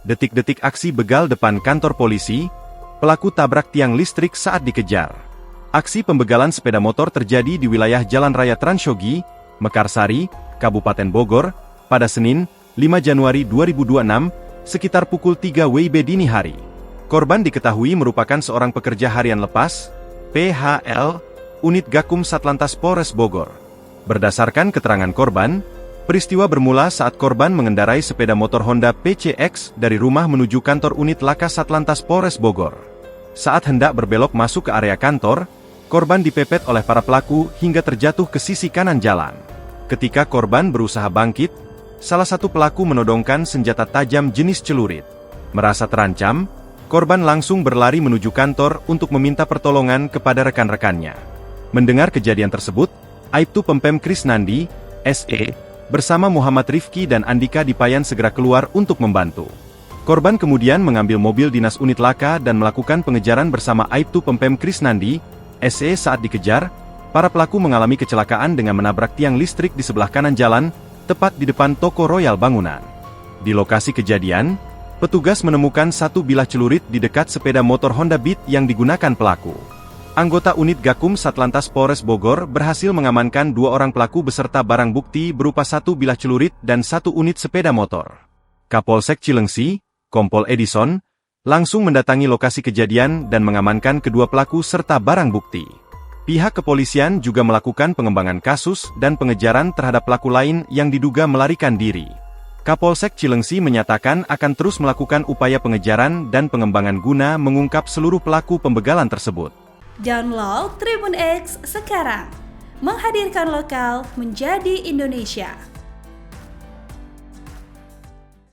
Detik-detik aksi begal depan kantor polisi, pelaku tabrak tiang listrik saat dikejar. Aksi pembegalan sepeda motor terjadi di wilayah Jalan Raya Transyogi, Mekarsari, Kabupaten Bogor, pada Senin, 5 Januari 2026, sekitar pukul 3 WIB dini hari. Korban diketahui merupakan seorang pekerja harian lepas, PHL, unit Gakum Satlantas Polres Bogor. Berdasarkan keterangan korban, peristiwa bermula saat korban mengendarai sepeda motor Honda PCX dari rumah menuju kantor unit Laka Satlantas Polres Bogor. Saat hendak berbelok masuk ke area kantor, korban dipepet oleh para pelaku hingga terjatuh ke sisi kanan jalan. Ketika korban berusaha bangkit, salah satu pelaku menodongkan senjata tajam jenis celurit. Merasa terancam, korban langsung berlari menuju kantor untuk meminta pertolongan kepada rekan-rekannya. Mendengar kejadian tersebut, Aibtu Pempem Krisnandi, SE, bersama Muhammad Rifki dan Andika Dipayan segera keluar untuk membantu. Korban kemudian mengambil mobil dinas unit Laka dan melakukan pengejaran bersama Aibtu Pempem Krisnandi, SE. Saat dikejar, para pelaku mengalami kecelakaan dengan menabrak tiang listrik di sebelah kanan jalan, tepat di depan toko Royal Bangunan. Di lokasi kejadian, petugas menemukan satu bilah celurit di dekat sepeda motor Honda Beat yang digunakan pelaku. Anggota unit Gakum Satlantas Polres Bogor berhasil mengamankan 2 orang pelaku beserta barang bukti berupa 1 bilah celurit dan 1 unit sepeda motor. Kapolsek Cilengsi, Kompol Edison, langsung mendatangi lokasi kejadian dan mengamankan kedua pelaku serta barang bukti. Pihak kepolisian juga melakukan pengembangan kasus dan pengejaran terhadap pelaku lain yang diduga melarikan diri. Kapolsek Cilengsi menyatakan akan terus melakukan upaya pengejaran dan pengembangan guna mengungkap seluruh pelaku pembegalan tersebut. Download Tribun X sekarang, menghadirkan lokal menjadi Indonesia.